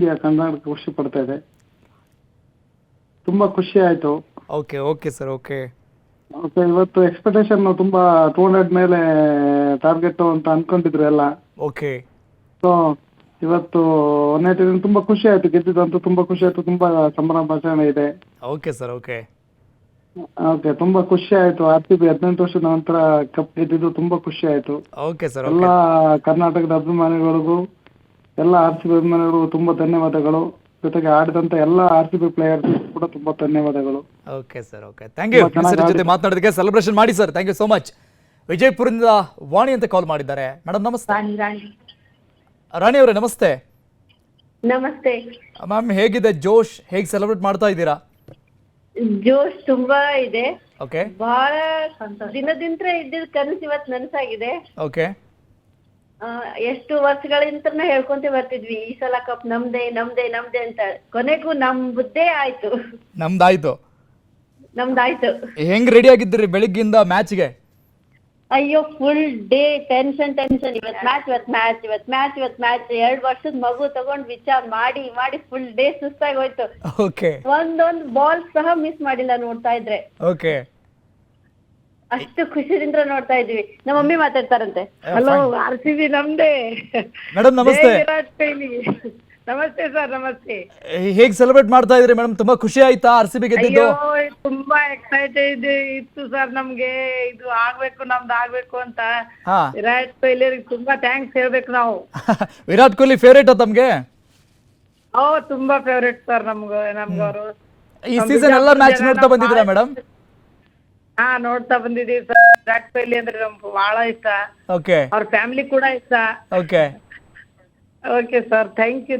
ಕರ್ನಾಟಕ ಖುಷಿ ಪಡ್ತಾ ಇದೆ. ತುಂಬಾ ಖುಷಿ ಆಯ್ತು. Okay okay sir okay. ಇವತ್ತು ಎಕ್ಸ್ಪೆಕ್ಟೇಷನ್ ತುಂಬಾ 200 ಮೇಲೆ ಟಾರ್ಗೆಟ್ ಅಂತ ಅನ್ಕೊಂಡಿದ್ರು ಎಲ್ಲ. ಓಕೆ. ಸೊ ಇವತ್ತು ತುಂಬಾ ಖುಷಿ ಆಯ್ತು. ಗೆದ್ದಿದ್ದಂತೂ ತುಂಬಾ ಖುಷಿ ಆಯ್ತು. ತುಂಬಾ ಸಂಭ್ರಮಾಚರಣೆ ಇದೆ. Okay sir okay. ಓಕೆ, ತುಂಬಾ ಖುಷಿ ಆಯ್ತು. RCB 18 ವರ್ಷದ ನಂತರ ಕಪ್ ಗೆದ್ದಿದ್ದು ತುಂಬಾ ಖುಷಿ ಆಯ್ತು. ಓಕೆ ಸರ್ ಎಲ್ಲ ಕರ್ನಾಟಕದ ಅಭಿಮಾನಿಗಳಿಗೂ, ಎಲ್ಲ RCB ಅಭಿಮಾನಿಗಳಿಗೂ ತುಂಬಾ ಧನ್ಯವಾದಗಳು. ಜೊತೆಗೆ ಆಡಿದಂತ ಎಲ್ಲ RCB ಪ್ಲೇಯರ್ಸ್ ಕೂಡ ತುಂಬಾ ಧನ್ಯವಾದಗಳು. Okay sir okay. Thank you. Sir ಜೊತೆ ಮಾತನಾಡೋದಕ್ಕೆ ಸೆಲೆಬ್ರೇಷನ್ ಮಾಡಿ sir. Thank you so much. ವಿಜಯಪುರದಿಂದ ವಾಣಿ ಅಂತ ಕಾಲ್ ಮಾಡಿದ್ದಾರೆ. ಮೇಡಮ್ ನಮಸ್ತೆ. ರಾಣಿ ಅವರೇ ನಮಸ್ತೆ. ನಮಸ್ತೆ ಮ್ಯಾಮ್, ಹೇಗಿದೆ ಜೋಶ್? ಹೇಗೆ ಸೆಲೆಬ್ರೇಟ್ ಮಾಡ್ತಾ ಇದ್ದೀರಾ? ಜೋಶ್ ತುಂಬಾ ಇದೆ. ಓಕೆ. ಬಹಳ ದಿನದಿಂದ ಇದ್ದಿದ್ ಕನಸು ಇವತ್ತು ನನಸಾಗಿದೆ. ಓಕೆ. ಎಷ್ಟು ವರ್ಷಗಳಿಂದ ಹೇಳ್ಕೊಂತ ಬರ್ತಿದ್ವಿ ಈ ಸಲ ಕಪ್ ನಮ್ದೇ ನಮ್ದೇ ನಮ್ದೇ ಅಂತ. ಕೊನೆಗೂ ನಮ್ದೇ ಆಯ್ತು. ನಮ್ದಾಯ್ತು. ಹೆಂಗ್ ರೆಡಿ ಆಗಿದ್ದೀರಿ ಬೆಳಿಗ್ಗಿಂದ ಮ್ಯಾಚ್ಗೆ? ಅಯ್ಯೋ, ಫುಲ್ ಡೇ ಟೆನ್ಷನ್. ಇವತ್ ಮ್ಯಾಚ್ 2 ವರ್ಷದ ಮಗು ತಗೊಂಡ್ ವಿಚಾರ ಮಾಡಿ ಫುಲ್ ಡೇ ಸುಸ್ತಾಗಿ ಹೋಯ್ತು. ಓಕೆ. ಒಂದೊಂದ್ ಬಾಲ್ ಸಹ ಮಿಸ್ ಮಾಡಿಲ್ಲ ನೋಡ್ತಾ ಇದ್ರೆ. ಓಕೆ. ಅಷ್ಟು ಖುಷಿಯಿಂದ ನೋಡ್ತಾ ಇದ್ವಿ. ನಮ್ಮ ಮಮ್ಮಿ ಮಾತಾಡ್ತಾರಂತೆ. ಹಲೋ, RCB ನಮ್ದೇ. ಮೇಡಮ್ ನಮಸ್ತೆ. ವಿರಾಟ್ ಕೊಹ್ಲಿ. ನಮಸ್ತೆ ಸರ್. ನಮಸ್ತೆ. ಹೇಗ್ ಸೆಲೆಬ್ರೇಟ್ ಮಾಡ್ತಾ ಇದ್ರಿ ಮೇಡಮ್? ತುಂಬಾ ಖುಷಿ ಆಯ್ತಾ RCB ಗೆದ್ದಿದ್ದು? ತುಂಬಾ ಎಕ್ಸೈಟೆಡ್ ಇತ್ತು ಸರ್. ನಮ್ಗೆ ಇದು ನಮ್ದು ಆಗ್ಬೇಕು ಅಂತ. ವಿರಾಟ್ ಕೊಹ್ಲಿ ತುಂಬಾ ಥ್ಯಾಂಕ್ಸ್ ಹೇಳ್ಬೇಕು ನಾವು. ವಿರಾಟ್ ಕೊಹ್ಲಿ ಫೇವರೇಟ್ ತಮ್ಗೆ? ತುಂಬಾ ಫೇವರೇಟ್ ಸರ್ ನಮ್ಗವರು. ಈ ಸೀಸನ್ ಎಲ್ಲ ಮ್ಯಾಚ್ ನೋಡ್ತಾ ಬಂದಿದ್ದೀರಾ ಮೇಡಮ್? ನೋಡ್ತಾ ಬಂದಿದೀವಿ ಸರ್. ವಿರಾಟ್ ಕೊಹ್ಲಿ ಅಂದ್ರೆ ನಮ್ಗೆ ಬಹಳ ಇಷ್ಟ. ಓಕೆ. ಅವ್ರ ಫ್ಯಾಮಿಲಿ ಕೂಡ ಇಷ್ಟ. Okay. Okay sir, thank you.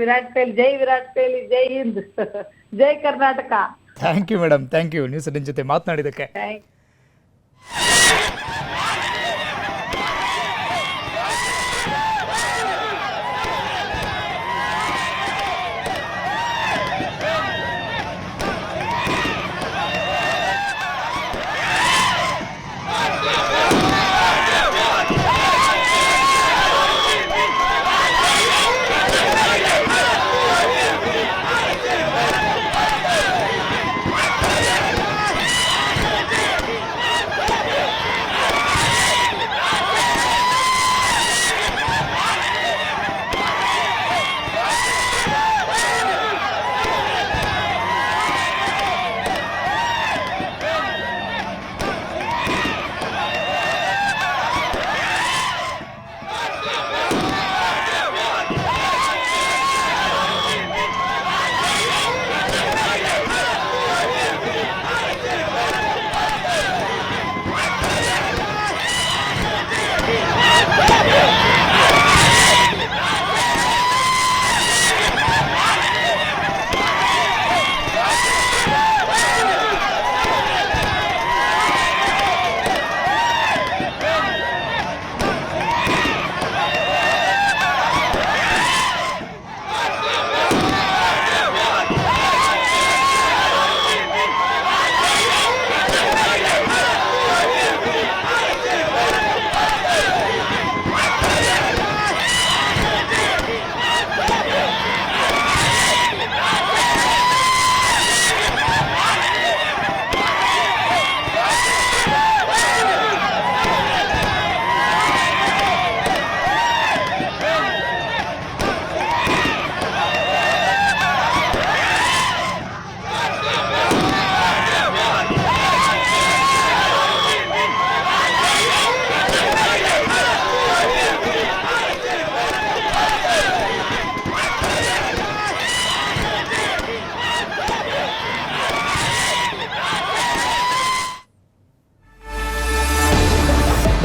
Virat Kohli, ಜೈ ವಿರಾಟ್ ಕೊಹ್ಲಿ, ಜೈ ಹಿಂದ್, ಜೈ Karnataka. Thank you madam, thank you news eighteen ಜೊತೆ ಮಾತನಾಡಿದಕ್ಕೆ.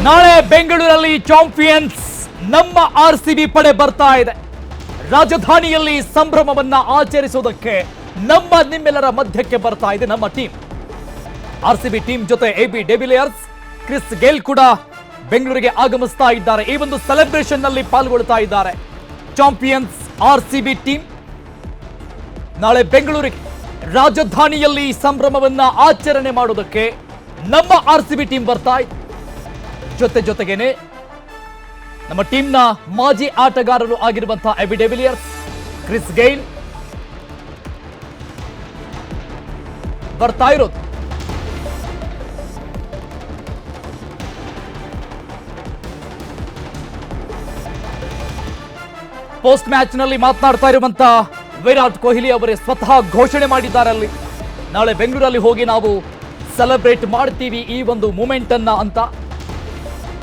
ನಾಳೆ ಬೆಂಗಳೂರಲ್ಲಿ ಚಾಂಪಿಯನ್ಸ್ ನಮ್ಮ RCB ಪಡೆ ಬರ್ತಾ ಇದೆ. ರಾಜಧಾನಿಯಲ್ಲಿ ಸಂಭ್ರಮವನ್ನ ಆಚರಿಸುವುದಕ್ಕೆ ನಿಮ್ಮೆಲ್ಲರ ಮಧ್ಯಕ್ಕೆ ಬರ್ತಾ ಇದೆ ನಮ್ಮ ಟೀಮ್. RCB ಟೀಮ್ ಜೊತೆ AB ಡೆವಿಲಿಯರ್ಸ್, ಕ್ರಿಸ್ ಗೇಲ್ ಕೂಡ ಬೆಂಗಳೂರಿಗೆ ಆಗಮಿಸ್ತಾ ಇದ್ದಾರೆ. ಈ ಒಂದು ಸೆಲೆಬ್ರೇಷನ್ ನಲ್ಲಿ ಪಾಲ್ಗೊಳ್ತಾ ಇದ್ದಾರೆ. ಚಾಂಪಿಯನ್ಸ್ RCB ಟೀಮ್ ನಾಳೆ ಬೆಂಗಳೂರಿಗೆ ರಾಜಧಾನಿಯಲ್ಲಿ ಸಂಭ್ರಮವನ್ನ ಆಚರಣೆ ಮಾಡೋದಕ್ಕೆ ನಮ್ಮ RCB ಟೀಮ್ ಬರ್ತಾ ಇದೆ. ಜೊತೆಗೇನೆ ನಮ್ಮ ಟೀಮ್ನ ಮಾಜಿ ಆಟಗಾರರು ಆಗಿರುವಂತಹ AB ಡೆವಿಲಿಯರ್ಸ್, ಕ್ರಿಸ್ ಗೈಲ್ ಬರ್ತಾ ಇರೋದು. ಪೋಸ್ಟ್ ಮ್ಯಾಚ್ ನಲ್ಲಿ ಮಾತನಾಡ್ತಾ ಇರುವಂತ ವಿರಾಟ್ ಕೊಹ್ಲಿ ಅವರೇ ಸ್ವತಃ ಘೋಷಣೆ ಮಾಡಿದ್ದಾರೆ ಅಲ್ಲಿ, ನಾಳೆ ಬೆಂಗಳೂರಲ್ಲಿ ಹೋಗಿ ನಾವು ಸೆಲೆಬ್ರೇಟ್ ಮಾಡ್ತೀವಿ ಈ ಒಂದು ಮೂಮೆಂಟ್ ಅನ್ನ ಅಂತ.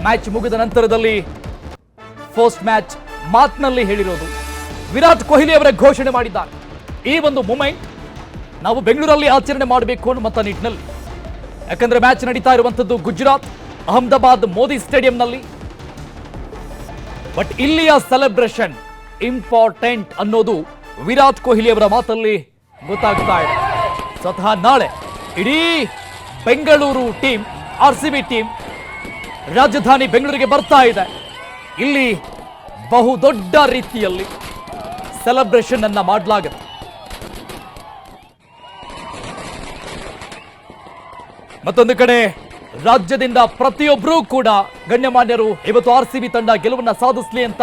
ಮ್ಯಾಚ್ ಮುಗಿದ ನಂತರದಲ್ಲಿ ಪೋಸ್ಟ್ ಮ್ಯಾಚ್ ಮಾತಿನಲ್ಲಿ ಹೇಳಿರೋದು ವಿರಾಟ್ ಕೊಹ್ಲಿ ಅವರೇ ಘೋಷಣೆ ಮಾಡಿದ್ದಾರೆ. ಈ ಒಂದು ಮೂಮೆಂಟ್ ನಾವು ಬೆಂಗಳೂರಲ್ಲಿ ಆಚರಣೆ ಮಾಡಬೇಕು ಅನ್ನುವಂಥ ನಿಟ್ಟಿನಲ್ಲಿ, ಯಾಕಂದ್ರೆ ಮ್ಯಾಚ್ ನಡೀತಾ ಇರುವಂತದ್ದು ಗುಜರಾತ್ ಅಹಮದಾಬಾದ್ ಮೋದಿ ಸ್ಟೇಡಿಯಂನಲ್ಲಿ. ಬಟ್ ಇಲ್ಲಿಯ ಸೆಲೆಬ್ರೇಷನ್ ಇಂಪಾರ್ಟೆಂಟ್ ಅನ್ನೋದು ವಿರಾಟ್ ಕೊಹ್ಲಿ ಅವರ ಮಾತಲ್ಲಿ ಗೊತ್ತಾಗ್ತಾ ಇದೆ. ಸ್ವತಃ ನಾಳೆ ಇಡೀ ಬೆಂಗಳೂರು ಟೀಮ್, RCB ಟೀಮ್ ರಾಜಧಾನಿ ಬೆಂಗಳೂರಿಗೆ ಬರ್ತಾ ಇದೆ. ಇಲ್ಲಿ ಬಹುದೊಡ್ಡ ರೀತಿಯಲ್ಲಿ ಸೆಲೆಬ್ರೇಷನ್ ಅನ್ನ ಮಾಡಲಾಗುತ್ತೆ. ಮತ್ತೊಂದು ಕಡೆ ರಾಜ್ಯದಿಂದ ಪ್ರತಿಯೊಬ್ಬರೂ ಕೂಡ ಗಣ್ಯಮಾನ್ಯರು ಇವತ್ತು RCB ತಂಡ ಗೆಲುವನ್ನ ಸಾಧಿಸಲಿ ಅಂತ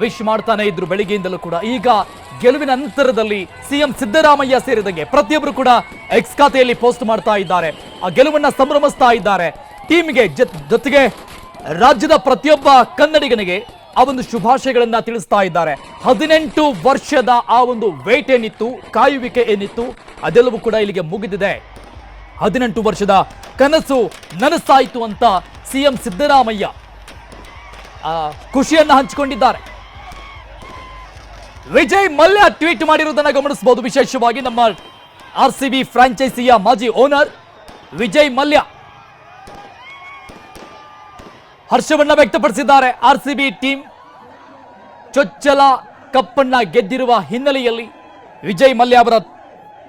ವಿಶ್ ಮಾಡ್ತಾನೆ ಇದ್ರು ಬೆಳಿಗ್ಗೆಯಿಂದಲೂ ಕೂಡ. ಈಗ ಗೆಲುವಿನ ನಂತರದಲ್ಲಿ ಸಿಎಂ ಸಿದ್ದರಾಮಯ್ಯ ಸೇರಿದಂಗೆ ಪ್ರತಿಯೊಬ್ಬರು ಕೂಡ ಎಕ್ಸ್ ಖಾತೆಯಲ್ಲಿ ಪೋಸ್ಟ್ ಮಾಡ್ತಾ ಇದ್ದಾರೆ, ಆ ಗೆಲುವನ್ನ ಸಂಭ್ರಮಿಸ್ತಾ ಇದ್ದಾರೆ. ಟೀಮ್ಗೆ ಜೊತೆಗೆ ರಾಜ್ಯದ ಪ್ರತಿಯೊಬ್ಬ ಕನ್ನಡಿಗನಿಗೆ ಆ ಒಂದು ಶುಭಾಶಯಗಳನ್ನ ತಿಳಿಸ್ತಾ ಇದ್ದಾರೆ. 18 ವರ್ಷದ ಆ ಒಂದು ವೇಟ್ ಏನಿತ್ತು, ಕಾಯುವಿಕೆ ಏನಿತ್ತು, ಅದೆಲ್ಲವೂ ಕೂಡ ಇಲ್ಲಿಗೆ ಮುಗಿದಿದೆ. 18 ವರ್ಷದ ಕನಸು ನನಸಾಯಿತು ಅಂತ ಸಿಎಂ ಸಿದ್ದರಾಮಯ್ಯ ಖುಷಿಯನ್ನ ಹಂಚಿಕೊಂಡಿದ್ದಾರೆ. ವಿಜಯ್ ಮಲ್ಯ ಟ್ವೀಟ್ ಮಾಡಿರುವುದನ್ನು ಗಮನಿಸಬಹುದು. ವಿಶೇಷವಾಗಿ ನಮ್ಮ RCB ಫ್ರಾಂಚೈಸಿಯ ಮಾಜಿ ಓನರ್ ವಿಜಯ್ ಮಲ್ಯ ಹರ್ಷವನ್ನ ವ್ಯಕ್ತಪಡಿಸಿದ್ದಾರೆ. RCB ಟೀಮ್ ಚೊಚ್ಚಲ ಕಪ್ಪನ್ನ ಗೆದ್ದಿರುವ ಹಿನ್ನೆಲೆಯಲ್ಲಿ ವಿಜಯ್ ಮಲ್ಯ ಅವರ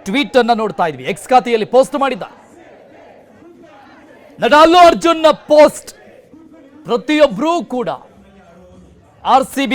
ಟ್ವೀಟ್ ಅನ್ನ ನೋಡ್ತಾ ಇದ್ವಿ. ಎಕ್ಸ್ ಖಾತೆಯಲ್ಲಿ ಪೋಸ್ಟ್ ಮಾಡಿದ್ದಾರೆ. ನಟ ಅಲ್ಲು ಅರ್ಜುನ್ ಪೋಸ್ಟ್ ಪ್ರತಿಯೊಬ್ಬರೂ ಕೂಡ RCB